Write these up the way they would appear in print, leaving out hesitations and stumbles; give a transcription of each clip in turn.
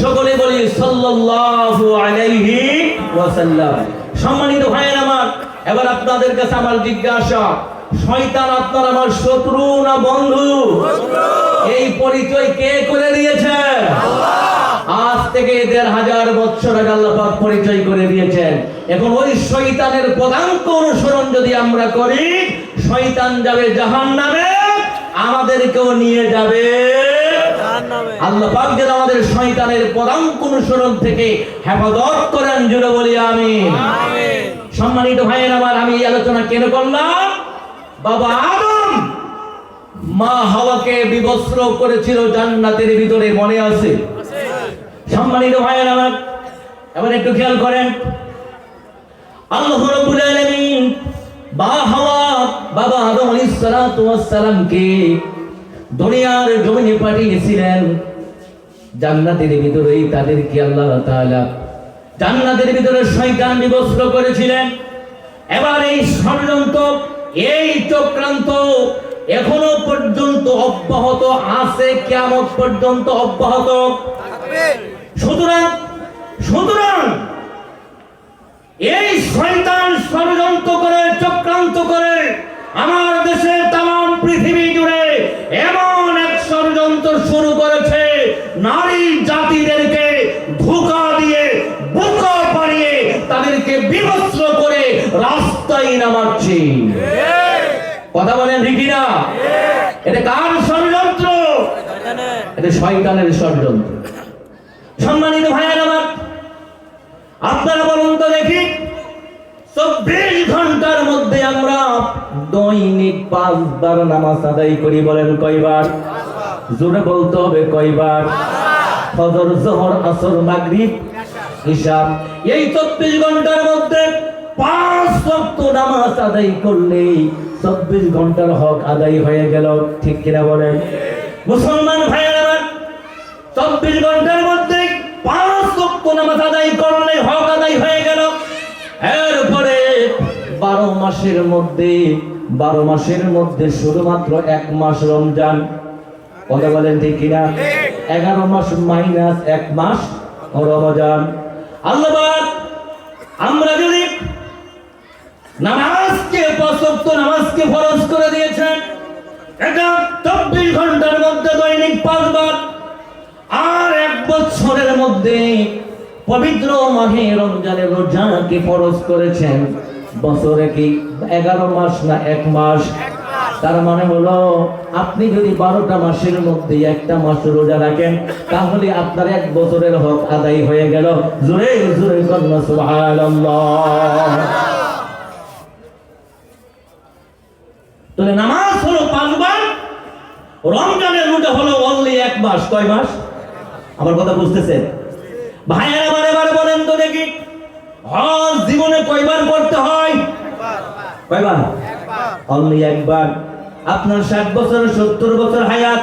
সকলে বলি সাল্লাল্লাহু আলাইহি ওয়াসাল্লাম। সম্মানিত ভাইয়েরা আমার, এবার আপনাদের কাছে আমার জিজ্ঞাসা, শয়তান আপনার আমার শত্রু না বন্ধু? এই পরিচয় কে করে দিয়েছে? আজ থেকে ১৫০০ বছর আগে আল্লাহ পাক পরিচয় করে দিয়েছেন। এখন ওই শয়তানের পদাঙ্ক অনুসরণ যদি আমরা করি, শয়তান যাবে জাহান্নামে, আমাদেরকেও নিয়ে যাবে। আল্লাহ পাক যেন আমাদের শয়তানের পদাঙ্ক অনুসরণ থেকে হেফাজত করেন, জুড়ে বলি আমিন। সম্মানিত ভাইয়েরা আমার, আমি এই আলোচনা কেন করলাম? বাবা আদম মা হাওয়াকে বিবস্ত্র করেছিল জান্নাতের ভিতরে, মনে আছে? সম্মানিত ভাইয়েরা আমার, এবার একটু খেয়াল করেন, আল্লাহ রাব্বুল আলামিন বাবা আদম আলাইহিস সালাতু ওয়াস সালামকে দুনিয়ার জমিনে পাঠিয়েছিলেন। জান্নাতের ভিতরেই তাদেরকে আল্লাহ তাআলা জান্নাতের ভিতরে শয়তান বিবস্ত্র করেছিলেন। এবার এই ষড়যন্ত্র, এই চক্রান্ত এখনো পর্যন্ত অব্যাহত আছে, কিয়ামত পর্যন্ত অব্যাহত থাকবে। সুতরাং এই শয়তান ষড়যন্ত্র করে, চক্রান্ত করে আমার দেশে, তাম পৃথিবী জুড়ে এমন এক ষড়যন্ত্র শুরু করেছে, নারী জাতিদেরকে ধোঁকা দিয়ে, বোকা বানিয়ে তাদেরকে বিবস্ত্র করে রাস্তায় নামাচ্ছে। কথা বলেন ঠিক না? এটা কার ষড়যন্ত্র? এটা শয়তানের ষড়যন্ত্র। সম্মানিত ভাইয়েরা আমার, আপনারা বলুন তো দেখি, ২৪ ঘন্টার মধ্যে আমরা দৈনিক ৫ বার নামাজ আদায় করি, বলেন কয়বার? জোরে বলতে হবে, কয়বার? ফজর, যোহর, আসর, মাগরিব, ইশা। এই ২৪ ঘন্টার মধ্যে ৫ ওয়াক্ত নামাজ আদায় করলেই ২৪ ঘন্টার হক আদায় হয়ে গেল, ঠিক কিনা বলেন? মুসলমান ভাইয়েরা আমার, ২৪ ঘন্টার মধ্যে ৫ ওয়াক্ত নামাজ আদায় করলে হক আদায় হয়ে গেল। এরপরে ১২ মাসের মধ্যে শুধুমাত্র ১ মাস রমজান, কথা বলেন ঠিক কিনা? ১১ মাস মাইনাস ১ মাস রমজান। আল্লাহ পাক আমরা যদি নামাজকে, ৫ ওয়াক্ত নামাজকে ফরজ করে দিয়েছেন, এটা ২৪ ঘন্টার মধ্যে দৈনিক ৫ বার, আর ১ বছরের মধ্যে পবিত্র মাহে রমজানের রোজাকে ফরজ করেছেন। বছরে কি ১১ মাস না ১ মাস? তার মানে হলো আপনি যদি ১২টা মাসের মধ্যে ১টা মাস রোজা রাখেন, তাহলে আপনার ১ বছরের হক আদায় হয়ে গেল। জোরে জোরে কন্যা সুবহানাল্লাহ। তাহলে নামাজ হলো ৫ বার, রমজানের রোজা হলো অনলি ১ মাস। কয় মাস? আমার কথা বুঝতেছেন ভাইয়েরা? এবারে বলেন তো দেখি, হজ জীবনে কয়বার করতে হয়? কয়বার? অনলি ১ বার। আপনার ৬০ বছর, ৭০ বছর হায়াত,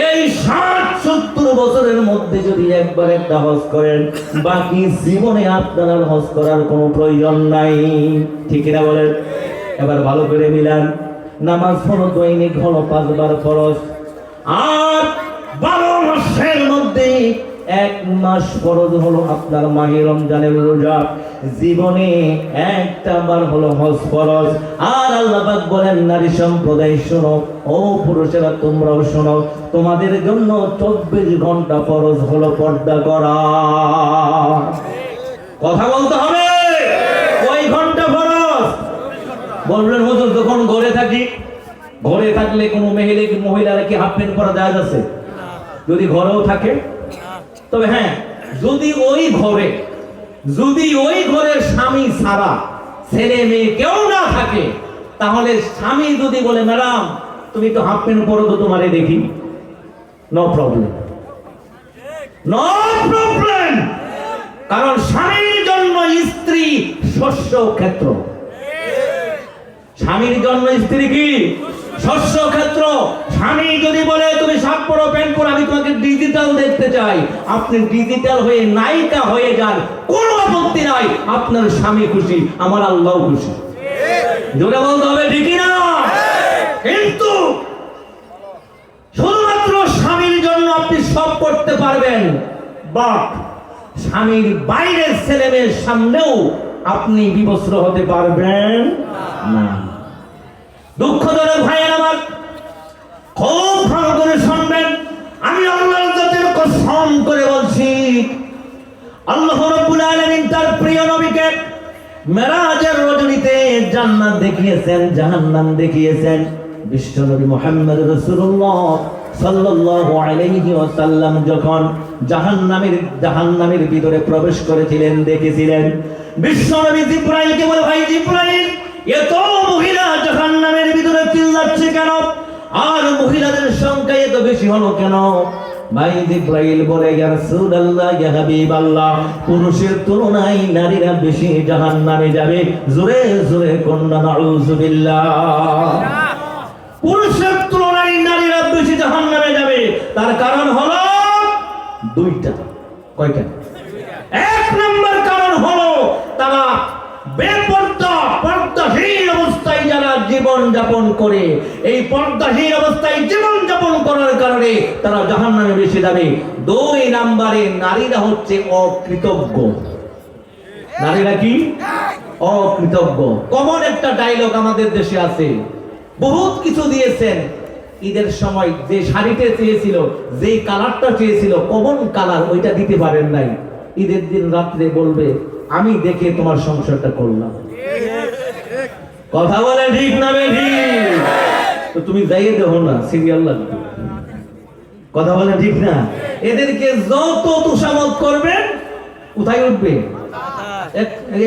এই ৬০-৭০ বছরের মধ্যে যদি একবার একটা হজ করেন, বাকি জীবনে আপনার আর হজ করার কোনো প্রয়োজন নাই, ঠিক না বলেন? এবার ভালো করে মিলান, নামাজ হলো দৈনিক হলো ৫ বার ফরজ, আর ১২ মাসের মধ্যে ১ মাস ফরজ হলো আপনার মাহে রমজানের রোজা, জীবনে ১টা বার হলো হজ ফরজ। আর আল্লাহ পাক বলেন, নারী সম্প্রদায় শোনো, ও পুরুষেরা তোমরাও শোনো, তোমাদের জন্য ২৪ ঘন্টা ফরজ হলো পর্দা করা। কথা বলতে হবে, কয় ঘন্টা ফরজ? বলবেন হুজুর, যখন ঘরে থাকি, ঘরে থাকলে কোনো মহিলারা কি হাফ প্যান্ট পরা জায়েজ আছে? যদি ঘরেও থাকে, তবে হ্যাঁ, যদি ওই ঘরের স্বামী ছাড়া ছেলে মেয়ে কেউ না থাকে, তাহলে স্বামী যদি বলে, ম্যাডাম তুমি তো হাফ প্যান্ট পরো তো, তোমারে দেখি, নো প্রবলেম। কারণ স্বামীর জন্য স্ত্রী শস্য ক্ষেত্র। স্বামীর জন্য স্ত্রী কি? শস্য ক্ষেত্র। স্বামী যদি বলে তুমি শার্ট পরো, প্যান্ট পরো, আমি তোমাকে ডিজিটাল দেখতে চাই, আপনি ডিজিটাল হয়ে নায়িকা হয়ে যান, কোনো আপত্তি নাই। আপনার স্বামী খুশি, আমার আল্লাহ খুশি। জোরে বলতে হবে, ঠিক না? কিন্তু শুধুমাত্র স্বামীর জন্য আপনি সব করতে পারবেন, বাট স্বামীর বাইরের ছেলে মেয়ের সামনেও আপনি বিবস্ত্র হতে পারবেন না। দুঃখজনক ভাইয়ের আমার, খুব ভালো করে শুনবেন, আমি আল্লাহর জাতের কসম করে বলছি, আল্লাহ রাব্বুল আলামিন তার প্রিয় নবীকে মেরাজের রজনীতে জান্নাত দেখিয়েছেন, জাহান্নাম দেখিয়েছেন। বিশ্বনবী মুহাম্মদ রাসূলুল্লাহ সাল্লাল্লাহু আলাইহি ওয়াসাল্লাম যখন জাহান্নামের ভিতরে প্রবেশ করেছিলেন, দেখেছিলেন। বিশ্বনবী জিবরাইলকে বলে, ভাই জিবরাইল, এত মহিলা জাহান্নামের ভিতরে চিল্লাচ্ছে কেন, আর মহিলাদের সংখ্যা এত বেশি হলো কেন? ভাই জিবরাইল বলে, ইয়া রাসূলুল্লাহ, ইয়া হাবিবাল্লাহ, পুরুষের তুলনায় নারীরা বেশি জাহান্নামে যাবে। জোরে জোরে কন্যা নাউযুবিল্লাহ। পুরুষের তুলনায় নারীরা বেশি জাহান্নামে যাবে, তার কারণ হলো দুইটা। কয়টা? এক নম্বর কারণ হলো তারা বেপরদা, পর্দাহীন অবস্থায় যারা জীবন যাপন করে, এই পর্দাহীন অবস্থায় জীবন যাপন করার কারণে তারা জাহান্নামে বেশি যাবে। দুই নম্বরে নারীরা হচ্ছে অকৃতজ্ঞ। নারীরা কি? অকৃতজ্ঞ। কমন একটা ডায়লগ আমাদের দেশে আছে, বহুত কিছু দিয়েছেন, ঈদের সময় যে শাড়িটা চেয়েছিল, যে কালারটা চেয়েছিল, কমন কালার, ওইটা দিতে পারেন নাই। ঈদের দিন রাত্রে বলবে, আমি দেখে তোমার সংসারটা করলাম। কথা বলে ঠিক না ঠিক? তো তুমি যাইয়ে দেখো না, সিরিয়াল লাগবে। কথা বলে ঠিক না? এদেরকে যত তুষামত করবেন, কোথায় উঠবে?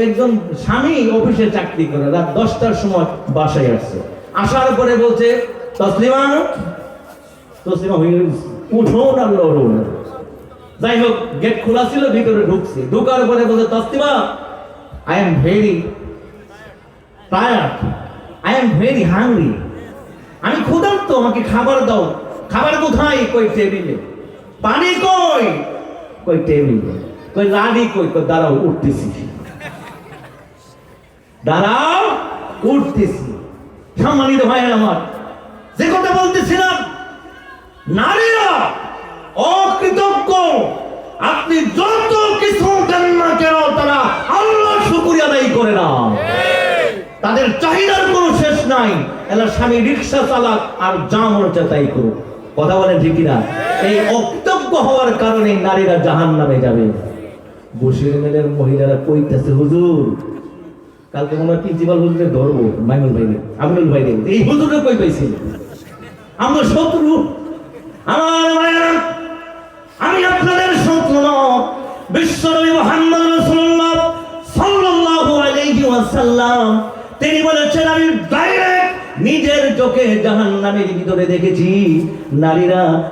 একজন স্বামী অফিসে চাকরি করে, রাত 10টার সময় বাসায় আসছে, আসার পরে বলছে, তসলিমা উঠো না, লড়ো না। যাই হোক, গেট খোলা ছিল, ভিতরে ঢুকছে। ঢুকার পরে বলছে, Taslima, I am very tired, I am very hungry, আমি ক্ষুধার্ত, আমাকে খাবার দাও। খাবার কোথায়? কই টেবিলে। পানি কই? কই টেবিলে। কই লাড়ি কই? কই দাঁড়াও, উঠতেছি। দাঁড়াও, উঠতেছি। সম্মানিত ভাইয়ের আমার, যে কথা বলতেছিলাম, নারীরা অকৃতজ্ঞ। আপনি যত কিছু দেন না কেন, তারা আল্লাহর শুকরিয়া আদায় করে না। তাদের চাহিদার কোনো শেষ নাই। এলা স্বামী রিক্সা চালাক আর যা মনে চায় তাই করুক। কথা বলেন ঠিক কিনা? এই অকৃতজ্ঞ হওয়ার কারণে নারীরা জাহান্নামে যাবে। বসির মেলের মহিলারা কইতেছে, হুজুর, কালকে মনে হয় প্রিন্সিপাল হুজুরে ধরবো, মাইনুল ভাই, আমিনুল ভাই, এই হুজুরে কই পাইছি আমরা শত্রু। আমার ভাইয়েরা, আমি আপনাদের শত্রু না। বিশ্বনবী মুহাম্মদ রাসূলুল্লাহ সাল্লাল্লাহু আলাইহি ওয়াসাল্লাম তিনি বলেছেন, আমি ডাইরেক্ট নিজের চোখে জাহান্নামের ভিতরে দেখেছি,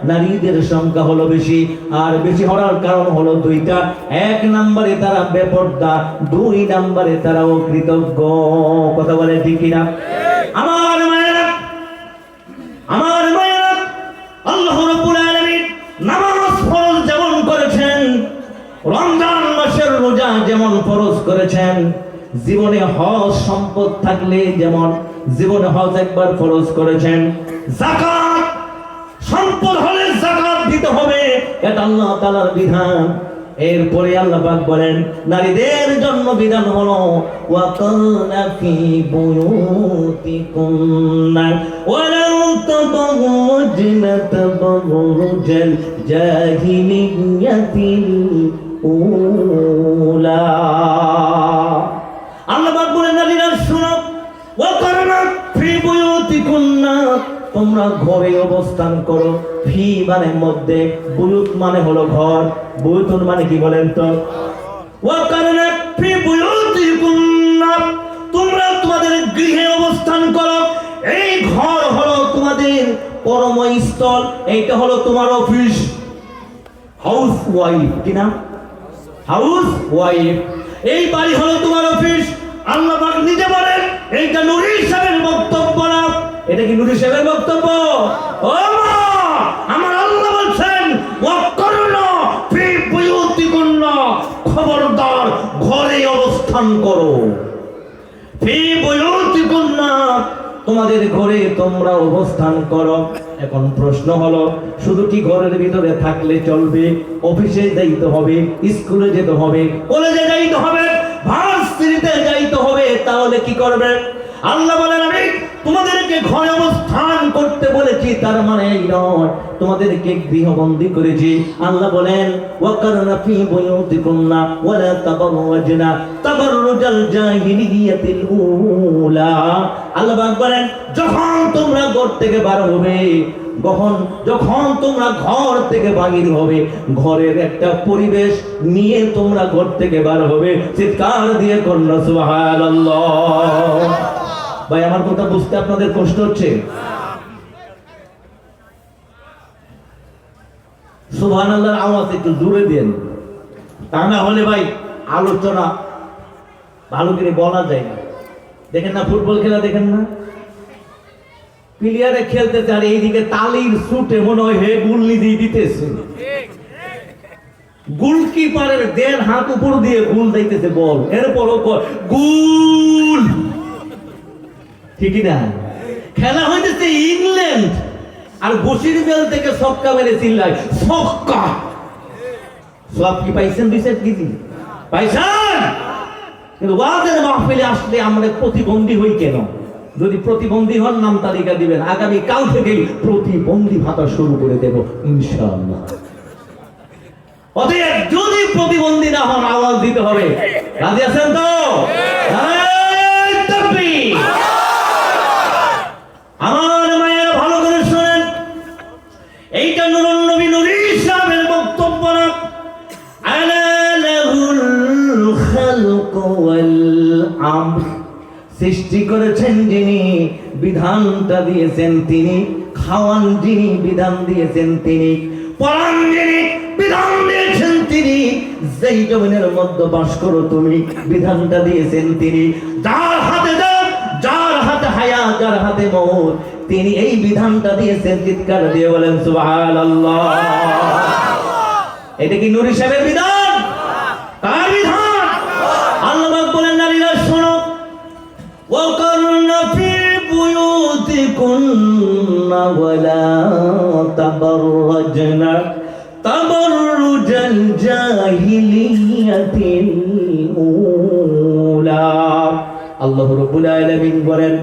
নারীদের সংখ্যা হলো বেশি, আর বেশি হওয়ার কারণ হলো দুইটা। এক নম্বরে তারা বেপরদা, দুই নম্বরে তারা অকৃতজ্ঞ। কথা বলে ঠিক কিনা? আমার মায়েরা, আল্লাহ রাব্বুল আলামিন নামাজ ফরজ যেমন করেছেন, রমজান মাসের রোজা যেমন ফরজ করেছেন, জীবনে হজ সম্পদ থাকলে যেমন জীবনে হজ একবার ফরজ করেছেন, যাকাত সম্পদ হলে যাকাত দিতে হবে, এটা আল্লাহ তাআলার বিধান। এরপরে আল্লাহ পাক বলেন, নারীদের জন্য বিধান হলো, ওয়াকানা ফি বুয়ুতিকুন্না ওয়ালা তাবারুজনা তাবারুজাল জাহিলিয়াতিল উলা। আল্লাহ পাক বলেন, নারীরা শুনো, ওয়াকানা ফি বুয়ুতিকুন্না, তোমরা ঘরে অবস্থান করো। ফি মানে মধ্যে, বুয়ুত মানে হলো ঘর। বুয়ুতুন মানে কি বলেন তো? ওয়াকানা ফি বুয়ুতিকুন্না, তোমরা তোমাদের গৃহে অবস্থান করো। এই ঘর হলো তোমাদের কর্মস্থল, এইটা হলো তোমার অফিস। হাউস ওয়াইফ, কি না? হাউস ওয়াইফ, এই বাড়ি হলো তোমার অফিস। আল্লাহ পাক নিজে বলেন, এইটা নূরী সাহেবের বক্তব্য না। এটা কি নূরী সাহেবের বক্তব্য? ও মা, আমার আল্লাহ বলছেন, ওয়াকারনা ফি বুয়ুতিকুন্না, খবরদার ঘরে অবস্থান করো। ফি বুয়ুতিকুন্না, তোমাদের ঘরে তোমরা অবস্থান করো। এখন প্রশ্ন হলো, শুধু কি ঘরের ভিতরে থাকলে চলবে? অফিসে যাইতে হবে, স্কুলে যেতে হবে, কলেজে যাইতে হবে, ভার্সিটিতে যাইতে হবে, তাহলে কি করবে? আল্লাহ বলেন, আমি তোমাদেরকে ঘরে অবস্থান করতে বলেছি, তার মানে এই নয় তোমাদেরকে গৃহবন্দী করেছি। আল্লাহ বলেন, ওয়াকারনা ফি বুয়ুতিকুন্না ওয়ালা তাবাররাজনা তাবাররুজাল জাহিলিয়াতিল উলা। আল্লাহ পাক বলেন, যখন তোমরা ঘর থেকে বার হবে, যখন তোমরা ঘর থেকে বাহির হবে, ঘরের একটা পরিবেশ নিয়ে তোমরা ঘর থেকে বার হবে। চিৎকার দিয়ে কন্যা সুবহানাল্লাহ। ভাই, আমার কথা বুঝতে আপনাদের কষ্ট হচ্ছে? সুবহানাল্লাহর আওয়াজ একটু জোরে দেন, তা না হলে ভাই আলোচনা ভালো করে বলা যায় না। দেখেন না, ফুটবল খেলা দেখেন না, প্লেয়ারে খেলতেছে আর এইদিকে তালির সুটে মনে হয় হে গুল্লি দিয়ে দিতেছে, গোলকিপারের দেড় হাত উপর দিয়ে গোল দিতেছে বল, এরপরও গোল। ঠিকই না? খেলা হইতেছে ইংল্যান্ড আর বসির বেল থেকে ছক্কা মেরে চিল্লায় ছক্কা। সব কি পাইছেন? 2 কেজি পাইছেন? কিন্তু ওয়াজের মাহফিলে আসলে আমরা প্রতিবন্ধী হই কেন? যদি প্রতিবন্ধী হন, নাম তালিকা দিবেন, আগামী কাল থেকেই প্রতিবন্ধী ভাতা শুরু করে দেব ইনশাআল্লাহ। অতএব যদি প্রতিবন্ধী না হন, আওয়াজ দিতে হবে। রাজি আছেন তো? আমার মায়ের ভালো করে শুনেন, এইটা নুরুন নবী নূরী ইসলামের বক্তব্য না। আলা লাহুল খালকু ওয়াল আমর, সৃষ্টি করেছেন যিনি, বিধানটা দিয়েছেন তিনি, খাওয়ান যিনি, বিধান দিয়েছেন তিনি, পরাণ যিনি, বিধান দিয়েছেন তিনি, যেই জমিনের মধ্যে বাস করো তুমি, বিধানটা দিয়েছেন তিনি। যার হাতে দাও, যার হাতে হায়াত, যার হাতে মউত, তিনি এই বিধানটা দিয়েছেন। চিৎকার দিয়ে বলেন সুবহানাল্লাহ। এটা কি নূরী সাহেবের বিধান? কার বিধান? আল্লাহ পাক বলেন, নারীরা শোনো, ওয়াকারনা ফি বুয়ুতিকুন্না ওয়ালা তাবাররাজনা তাবাররুজাল জাহিলিয়াতিল উলা। আল্লাহ রাব্বুল আলামিন বলেন,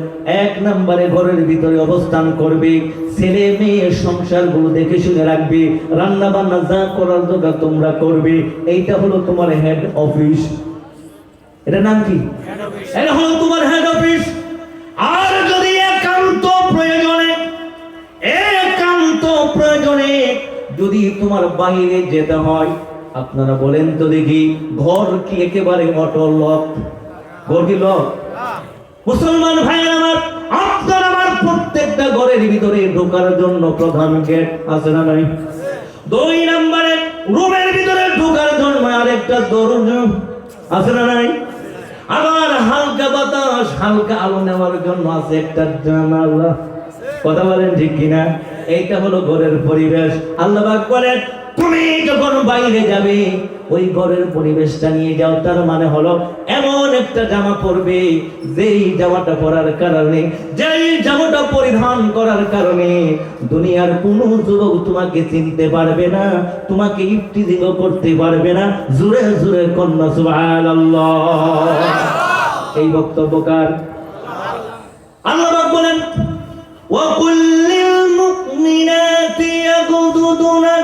1 নম্বরে ঘরের ভিতরে অবস্থান করবে, ছেলে মেয়ে সংসারগুলো দেখে শুনে রাখবে, রান্না বান্না যা করার দরকার তোমরা করবে। এইটা হলো তোমার হেড অফিস। এটা নাম কি? এটা হলো তোমার হেড অফিস। আর যদি একান্ত প্রয়োজনে যদি তোমার বাইরে যেতে হয়, আপনারা বলেন তো দেখি, ঘর কি একেবারে অটো লক? ঘর কি লক? মুসলমান ভাইয়েরা আমার, আপনার আমার প্রত্যেকটা ঘরের ভিতরে ঢোকার জন্য প্রধান গেট আছে না নাই? 2 নম্বরে রুমের ভিতরে ঢোকার জন্য আরেকটা দরজা আছে না নাই? আবার হালকা বাতাস, হালকা আলো নেওয়ার জন্য আছে একটা জানালা। কথা বলেন ঠিক কিনা? এইটা হলো ঘরের পরিবেশ। আল্লাহ পাক বলেন, তুমি যখন বাইরে যাবে, ওই ঘরের পরিবেশটা নিয়ে যাও। তার মানে হলো এমন একটা জামা পরবে, যেই জামাটা পরার কারণে, যেই জামাটা পরিধান করার কারণে দুনিয়ার কোনো যুবক তোমাকে চিনতে পারবে না, তোমাকে ইফতিজিং করতে পারবে না। জোরে জোরে কন্যা সুবহানাল্লাহ। এই বক্তব্য কার? আল্লাহ পাক বলেন, ওয়া কুল্লিল মুমিনাতি ইয়াগুদুনা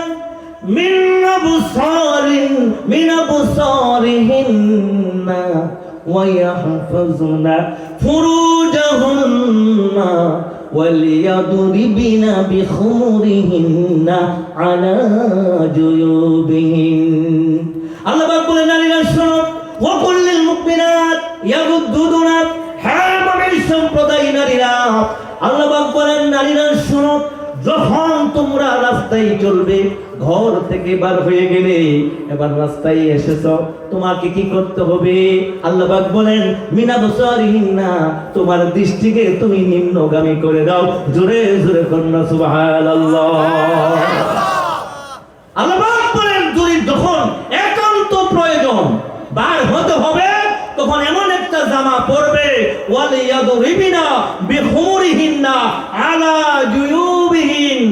من أبصارهن ويحفظن فروجهن وليضربن بخمرهن على جيوبهن। আল্লাহ পাক বলেন, নারীরা শোনো, ওয়া কুল্লিল মুমিনাত ইয়াগুদুনা, হ্যাঁ মুমিন সম্প্রদায় নারীরা, আল্লাহ পাক বলেন, নারীরা শোনো, যখন তোমরা রাস্তায় চলবে, ঘর থেকে বার হয়ে গেলে, এবার রাস্তায় এসেছো, তোমাকে কি করতে হবে? আল্লাহ পাক বলেন, মিনা বসারিহিন্না, তোমার দৃষ্টিকে তুমি নিম্নগামী করে দাও। জোরে জোরে কন্যা সুবহানাল্লাহ। আল্লাহ পাক বলেন, যদি যখন একান্ত প্রয়োজন বার হতে হবে, তখন এমন একটা জামা পরবে, ওয়ালিয়াদরিবিনা বিখুমুরিহিন্না আলা জুয়ুবিহিন।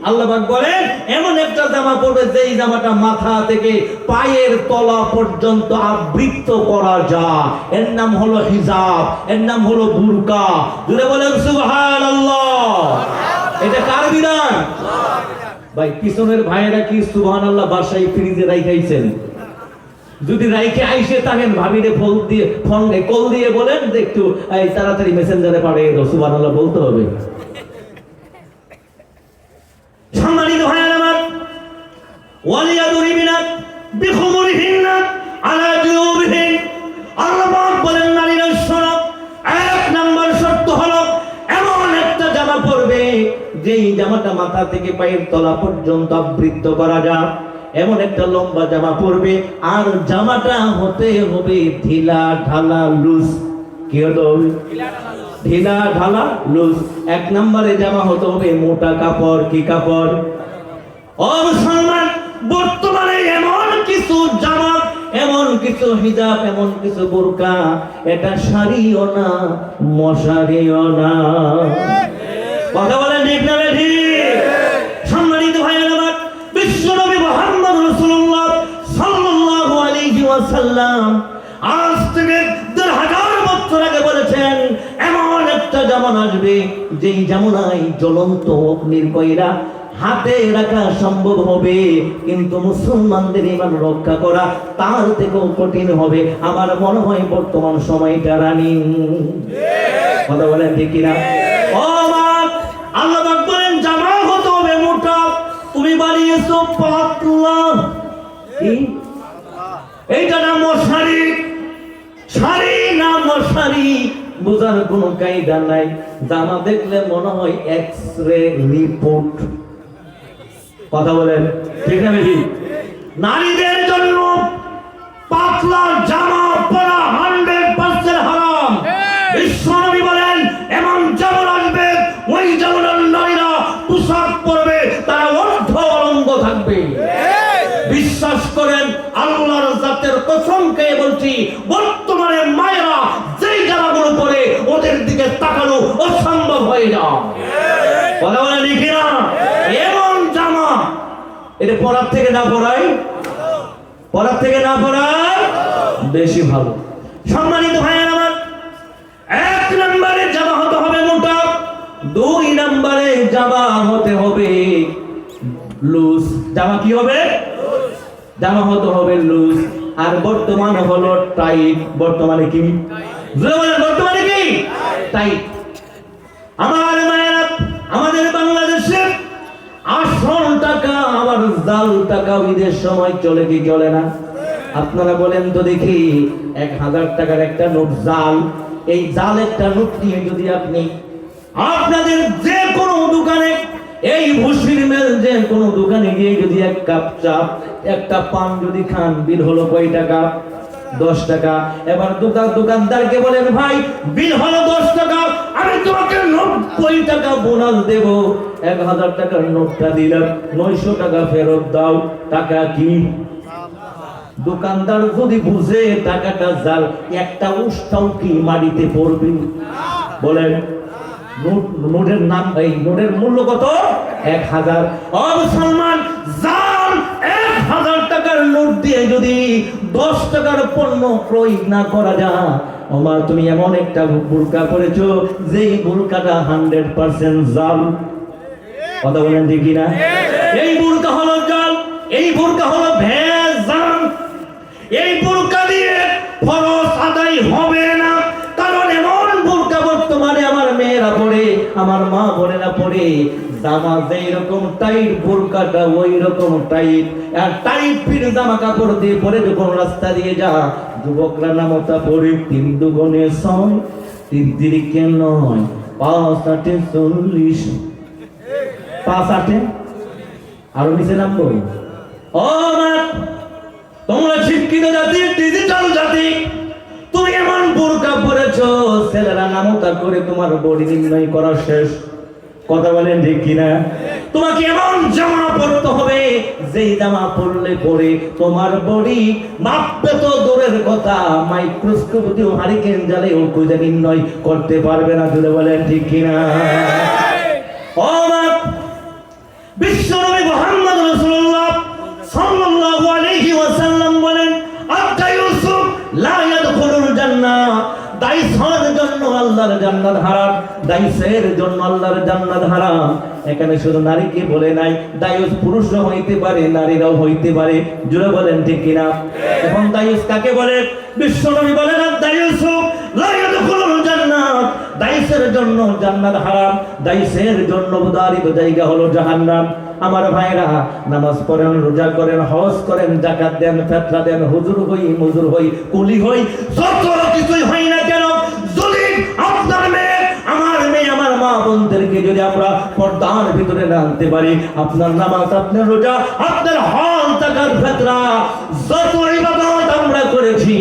আল্লাহ পাক বলেন এমন একটা জামা পরবে যেই জামাটা মাথা থেকে পায়ের তলা পর্যন্ত আবৃত করা যায়, এর নাম হলো হিজাব, এর নাম হলো বুরকা। জুড়ে বলেন সুবহানাল্লাহ। এটা কার বিধান? ভাই পিছনের ভাইয়েরা কি সুবহানাল্লাহ বাসায় ফ্রিজে রাখাইছেন? যদি রাইখে আইসে থাকেন ভাবিরে ফোন কল দিয়ে বলেন যে একটু তাড়াতাড়ি মেসেঞ্জারে পাঠিয়ে দাও, সুবহানাল্লাহ বলতে হবে। সম্মানিত ভাইয়েরা আমার, ওয়ালিয়াদরিবিনা বিখুমুরিহিন্না আলা জুয়ুবিহিন। আল্লাহ পাক বলেন নারীরা শোনো, এক নাম্বার শর্ত হলো এমন একটা জামা পরবে যেই জামাটা মাথা থেকে পায়ের তলা পর্যন্ত আবৃত করা যায়, এমন একটা লম্বা জামা পরবে। আর জামাটা হতে হবে ঢিলা ঢালা লুজ। কি হতে হবে? ঢিলা ঢালা লুজ। এক নম্বরে জামা হতে হবে মোটা কাপড়। কি কাপড়? ও মুসলমান, বর্তমানে এমন কিছু জামা, এমন কিছু হিজাব, এমন কিছু বোরকা, এটা শাড়িও না মশারিও না। কথা বলেন ঠিক না ঠিক? সম্মানিত ভাইয়েরা আমার, বিশ্বনবী মুহাম্মদ রাসূলুল্লাহ সাল্লাল্লাহু আলাইহি ওয়াসাল্লাম আজ থেকে ১০০০ বছর আগে বলেছেন এমন একটা জামান আসবে যেই জামানায় জ্বলন্ত অগ্নির কয়লা হাতে রাখা সম্ভব হবে, কিন্তু মুসলমানদের ঈমান রক্ষা করা তার থেকেও কঠিন হবে। আমার মনে হয় বর্তমান সময়টা রানিং। কথা বলেন ঠিক কিনা? ও মা, আল্লাহ পাক বলেন জামা হতে হবে মোটা, তুমি বানিয়েছো পাতলা। কি? এইটা না মশারি, শাড়ি না মশারি, বোঝার কোনো কায়দা নাই। জামা দেখলে মনে হয় এক্স-রে রিপোর্ট। কথা বলেন ঠিক না বেশি? নারীদের জন্য পাতলা জামা পরা 100% হারাম। বিশ্বনবী বলেন এমন জামা আসবে ওই জামার নারীরা পোশাক পরবে, তারা অর্ধ অলঙ্গ থাকবে। বিশ্বাস করেন আল্লাহর জাতের কসম খেয়ে বলছি, বর্তমানে মায়েরা যেই জামাগুলো পরে ওদের দিকে তাকানো অসম্ভব হয়ে যায়। কথা বলে দেখি না, এমন জামা এটা পরার থেকে না পরাই, পরার থেকে না পরাই বেশি ভালো। সম্মানিত ভাইয়ের আমার, এক নম্বরে জামা হতে হবে মোটা, দুই নম্বরে জামা হতে হবে লুজ। জামা কি হবে? জামা হতে হবে লুজ। আর বর্তমানে হলো টাইট। বর্তমানে কি? বর্তমানে কি? টাইট। আমার মায়েরা, আমাদের বাংলাদেশে আসল টাকা আবার জাল টাকা ঈদের সময় চলে কি চলে না? আপনারা বলেন তো দেখি, ১০০০ টাকার একটা নোট জাল, এই জাল একটা নোট নিয়ে যদি আপনি আপনাদের যে কোনো দোকানে, এই ভুসির মেল যে কোনো দোকানে গিয়ে যদি এক কাপ চা, একটা পান যদি খান, বিল হলো কয় টাকা? 10 টাকা। এবার দোকানদারকে বলেন ভাই বিল হলো 10 টাকা, আমি তোমাকে 90 টাকা বোনাস দেব। ১০০০ টাকার নোটটা দিলাম, ৯০০ টাকা ফেরত দাও। টাকা কি? দোকানদার যদি বুঝে টাকাটা জাল, একটা উষ্টাও কি মাটিতে পড়বে? বলেন নোটের নাম, এই নোটের মূল্য কত? ১০০০। ও মুসলমান, জাল ১০০০ টাকার নোট দিয়ে যদি 10 টাকার পণ্য ক্রয় না করা যায়, ওমা তুমি এমন একটা বোরকা পরেছো যেই বোরকাটা 100% জাল। কথা বলেন ঠিক না? এই বোরকা হলো জাল, এই বোরকা হলো ভেজাল। এই বোরকা দিয়ে ফরজ আদায় হবে না, কারণ এমন বোরকা বর্তমানে আমার মেয়েরা পরে, আমার মা বোনেরা পরে। জামা যেই রকম টাইট, বোরকাটা ওই রকম টাইট। আর টাইট ফিট জামা কাপড় দিয়ে পরে যখন রাস্তা দিয়ে যা, যুবকরা নামতা পরে ৩ দুগুণে ৬, ৩ তিরিকে ৯, ৫ ৮ ৪০, ৫ ৮ আরো নিচে নামবো। ও মা, তোমরা শিক্ষিত জাতি, ডিজিটাল জাতি, তুমি এমন বোরকা পরেছো, ছেলেরা নামতা করে তোমার বডি নির্ণয় করা শেষ। কথা বলেন ঠিক কিনা? তোমাকে এমন জামা পরতে হবে যেই জামা পরলে পরে তোমার বডি মাপবে তো দূরের কথা, মাইক্রোস্কোপ দিয়ে হারিকেন জ্বালে ও খুঁজে নির্ণয় করতে পারবে না। যদি বলেন ঠিক কিনা? ও মা, বিশ্বনবী মুহাম্মদ রাসূলুল্লাহ সাল্লাল্লাহু আলাইহি ওয়াসাল্লাম বলেন, আত-তাইয়ুসুফ লা ইয়াদখুলুল জান্নাহ। দাইস হওয়ার জন্য আল্লাহর জান্নাত হারাম, দাইসের জন্য আল্লাহর জান্নাত হারাম। এখানে শুধু নারীকে বলে নাই, দাইস পুরুষও হইতে পারে, নারীরাও হইতে পারে। জোরে বলেন ঠিক কিনা? এখন দাইস কাকে বলে? বিশ্বনবী বলেন, আত-তাইয়ুসুফ লা ইয়াদখুলুল জান্নাহ। দাইসের জন্য জান্নাত হারাম, দাইসের জন্য উদারিত জায়গা হলো জাহান্নাম। আমার ভাইরা, নামাজ পড়েন, রোজা করেন, হজ করেন, যাকাত দেন, ফিতরা দেন, হুজুর হই, মুজুর হই, কুলি হই, যত কিছুই হই না কেন, যদি আপনার মেয়ে, আমার মেয়ে, আমার মা বোনদেরকে যদি আমরা পর্দার ভিতরে আনতে পারি, আপনার নামাজ, আপনার রোজা, আপনার হজ, যাকাত, ফিতরা, যত ইবাদত আমরা করেছি,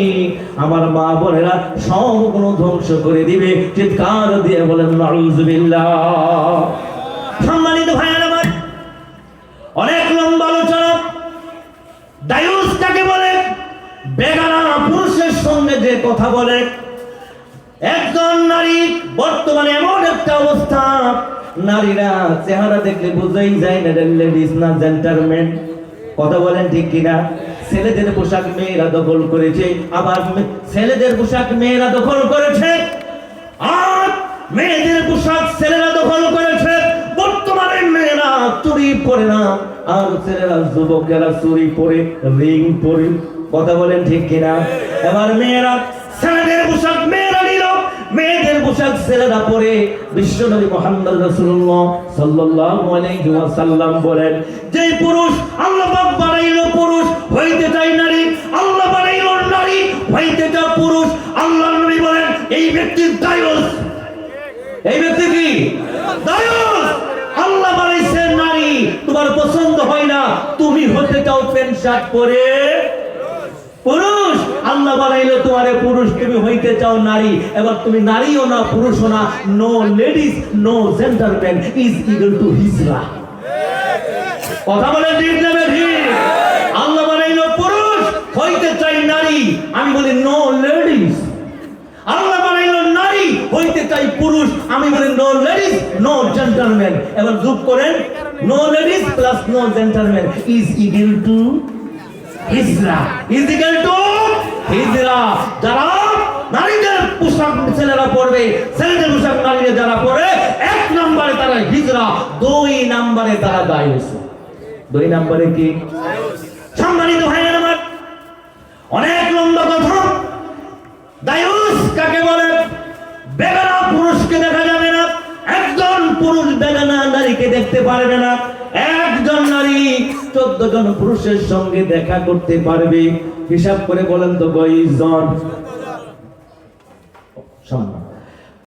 আমার মা বোনেরা সবগুলো ধ্বংস করে দিবে। চিৎকার দিয়ে বলেন নাউযুবিল্লাহ। সম্মানিত ভাইরা আমার, অনেক লম্বা আলোচনা। দায়ুস কাকে বলে? বেগানা পুরুষের সঙ্গে যে কথা বলে। একজন নারী, বর্তমানে এমন একটা অবস্থা, নারীরা চেহারা দেখলে বুঝাই যায় না লেডিস না জেন্টলম্যান। কথা বলেন ঠিক কিনা? ছেলেদের পোশাক মেয়েরা দখল করেছে, আবার ছেলেদের পোশাক মেয়েরা দখল করেছে, আর মেয়েদের পোশাক ছেলেরা দখল করেছে। বর্তমানে মেয়েরা চুরি পরে না, আর ছেলেরা, যুবকেরা চুরি পরে, রিং পরে। কথা বলেন ঠিক কিনা? এবার মেয়েরা ছেলেদের পোশাক মেয়েরা নিল, মেয়েদের পোশাক ছেলেরা পরে। বিশ্বনবী মুহাম্মদ রাসূলুল্লাহ সাল্লাল্লাহু আলাইহি ওয়াসাল্লাম বলেন, যে পুরুষ আল্লাহ পাক বানাইলো পুরুষ হইতে চায় নারী, আল্লাহ বানাইলো নারী হইতে চায় পুরুষ, আল্লাহর নবী বলেন এই ব্যক্তি দায়ুস। এই ব্যক্তি কি? দায়ুস। আল্লাহ বানাইছে নারী, তোমার পছন্দ হয় না, তুমি হতে চাও প্যান্ট শার্ট পরে পুরুষ, আল্লাহ বানাইলো তোমারে পুরুষ, তুমি হইতে চাও নারী। এবার তুমি নারীও না, পুরুষও না, no ladies, no gentleman is equal to hijra. কথা বলেন ঠিক না ঠিক? আল্লাহ বানাইলো পুরুষ, হইতে চাই নারী, আমি বলি নো লেডিস। আল্লাহ বানাইলো নারী, হইতে চাই পুরুষ, আমি বলি নো লেডিস, নো জেন্টলম্যান। এবার যোগ করেন, no ladies plus no gentleman is equal to hijra. Is equal to hijra. যারা নারীদের পোশাক ছেলেরা পরবে, ছেলেদের পোশাক নারীরা যারা পরে, এক নম্বরে তারা হিজরা, দুই নম্বরে তারা দায়ুস। দুই নম্বরে কি? সম্মানিত ভাইয়েরা আমার, অনেক লম্বা কথা। দায়ুস কাকে বলে? বেগানা পুরুষকে দেখা যাবে না, একজন পুরুষ বেগানা নারীকে দেখতে পারবে না। একজন নারী 14 জন পুরুষের সঙ্গে দেখা করতে পারবে। হিসাব করে বলেন তো কয়জন? সম্মান।